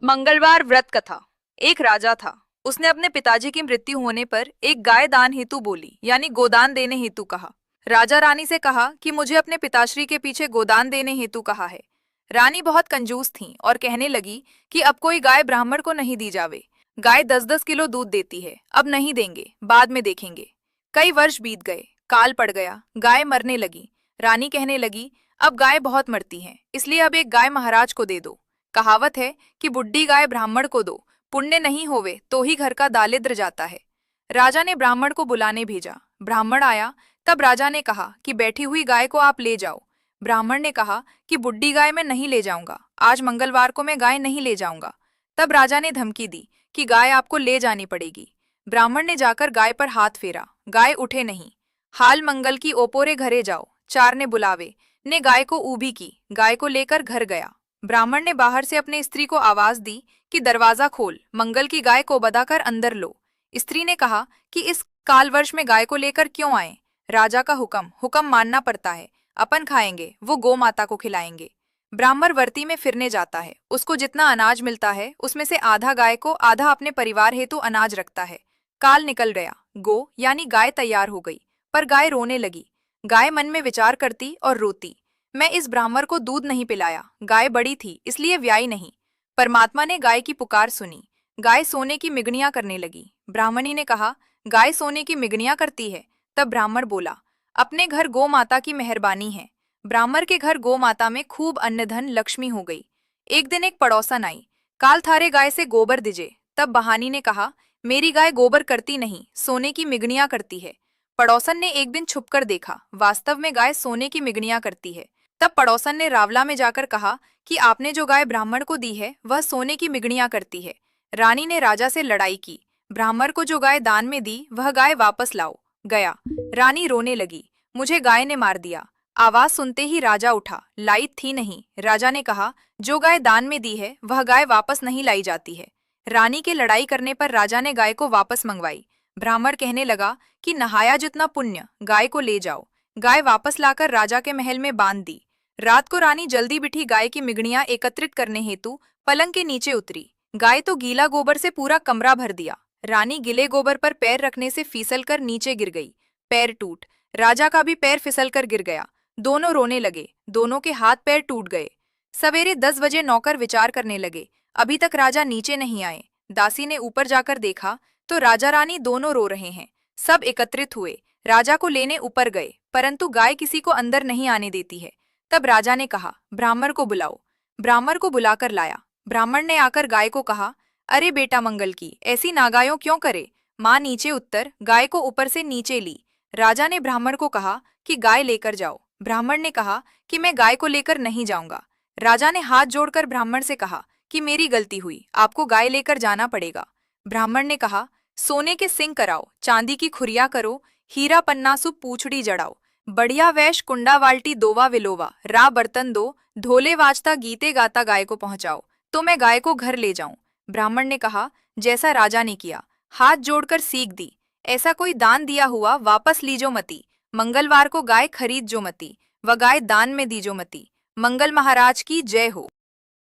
मंगलवार व्रत कथा। एक राजा था। उसने अपने पिताजी की मृत्यु होने पर एक गाय दान हेतु बोली, यानी गोदान देने हेतु कहा। राजा रानी से कहा कि मुझे अपने पिताश्री के पीछे गोदान देने हेतु कहा है। रानी बहुत कंजूस थी और कहने लगी कि अब कोई गाय ब्राह्मण को नहीं दी जावे। गाय 10-10 किलो दूध देती है, अब नहीं देंगे, बाद में देखेंगे। कई वर्ष बीत गए, काल पड़ गया, गाय मरने लगी। रानी कहने लगी, अब गाय बहुत मरती हैं, इसलिए अब एक गाय महाराज को दे दो। कहावत है कि बुड्ढी गाय ब्राह्मण को दो, पुण्य नहीं होवे तो ही घर का दारिद्र्य जाता है। राजा ने ब्राह्मण को बुलाने भेजा। ब्राह्मण आया। तब राजा ने कहा कि बैठी हुई गाय को आप ले जाओ। ब्राह्मण ने कहा कि बुड्ढी गाय मैं नहीं ले जाऊंगा, आज मंगलवार को मैं गाय नहीं ले जाऊंगा। तब राजा ने धमकी दी कि गाय आपको ले जानी पड़ेगी। ब्राह्मण ने जाकर गाय पर हाथ फेरा, गाय उठे नहीं। हाल मंगल की ओपोरे घरे जाओ, चार ने बुलावे। ने गाय को ऊभी की, गाय को लेकर घर गया। ब्राह्मण ने बाहर से अपने स्त्री को आवाज दी कि दरवाजा खोल, मंगल की गाय को बधाकर अंदर लो। स्त्री ने कहा कि इस कालवर्ष में गाय को लेकर क्यों आए? राजा का हुक्म मानना पड़ता है। अपन खाएंगे, वो गौ माता को खिलाएंगे। ब्राह्मण वर्ती में फिरने जाता है। उसको जितना अनाज मिलता है उसमें से आधा गाय को, आधा अपने परिवार हेतु अनाज रखता है। काल निकल गया, गो यानी गाय तैयार हो गई, पर गाय रोने लगी। गाय मन में विचार करती और रोती, मैं इस ब्राह्मण को दूध नहीं पिलाया, गाय बड़ी थी इसलिए व्याई नहीं। परमात्मा ने गाय की पुकार सुनी। गाय सोने की मिगनियां करने लगी। ब्राह्मणी ने कहा, गाय सोने की मिगनियां करती है। तब ब्राह्मण बोला, अपने घर गौ माता की मेहरबानी है। ब्राह्मण के घर गौ माता में खूब अन्न धन लक्ष्मी हो गई। एक दिन एक पड़ोसन आई, काल थारे गाय से गोबर दीजे। तब बहानी ने कहा, मेरी गाय गोबर करती नहीं, सोने की मिगनियां करती है। पड़ोसन ने एक दिन छुपकर देखा, वास्तव में गाय सोने की मिगनियां करती है। तब पड़ोसन ने रावला में जाकर कहा कि आपने जो गाय ब्राह्मण को दी है वह सोने की मिगनियां करती है। रानी ने राजा से लड़ाई की, ब्राह्मण को जो गाय दान में दी वह गाय वापस लाओ। गया। रानी रोने लगी, मुझे गाय ने मार दिया। आवाज सुनते ही राजा उठा, लाई थी नहीं। राजा ने कहा, जो गाय दान में दी है वह गाय वापस नहीं लाई जाती है। रानी के लड़ाई करने पर राजा ने गाय को वापस मंगवाई। ब्राह्मण कहने लगा कि नहाया जितना पुण्य, गाय को ले जाओ। गाय वापस लाकर राजा के महल में बांध दी। रात को रानी जल्दी बिठी गाय की मिगनियां एकत्रित करने हेतु पलंग के नीचे उतरी। गाय तो गीला गोबर से पूरा कमरा भर दिया। रानी गिले गोबर पर पैर रखने से फिसलकर नीचे गिर गई। पैर टूट, राजा का भी पैर फिसलकर गिर गया। दोनों रोने लगे, दोनों के हाथ पैर टूट गए। सवेरे 10 बजे नौकर विचार करने लगे, अभी तक राजा नीचे नहीं आए। दासी ने ऊपर जाकर देखा तो राजा रानी दोनों रो रहे हैं। सब एकत्रित हुए, राजा को लेने ऊपर गए, परंतु गाय किसी को अंदर नहीं आने देती है। तब राजा ने कहा, ब्राह्मण को बुलाओ। ब्राह्मण को बुलाकर लाया। ब्राह्मण ने आकर गाय को कहा, अरे बेटा मंगल की, ऐसी नागायों क्यों करे? माँ नीचे उत्तर, गाय को ऊपर से नीचे ली। राजा ने ब्राह्मण को कहा कि गाय लेकर जाओ। ब्राह्मण ने कहा कि मैं गाय को लेकर नहीं जाऊंगा। राजा ने हाथ जोड़कर ब्राह्मण से कहा कि मेरी गलती हुई, आपको गाय लेकर जाना पड़ेगा। ब्राह्मण ने कहा, सोने के सिंग कराओ, चांदी की खुरिया करो, हीरा पन्नासु पूछड़ी जड़ाओ, बढ़िया वैश कुंडा वाल्टी दोवा विलोवा, रा बर्तन दो, ढोले वाजता गीते गाता गाय को पहुंचाओ, तो मैं गाय को घर ले जाऊं। ब्राह्मण ने कहा, जैसा राजा ने किया। हाथ जोड़कर सीख दी, ऐसा कोई दान दिया हुआ वापस लीजो मती। मंगलवार को गाय खरीद जो मती, व गाय दान में दीजो मती। मंगल महाराज की जय हो।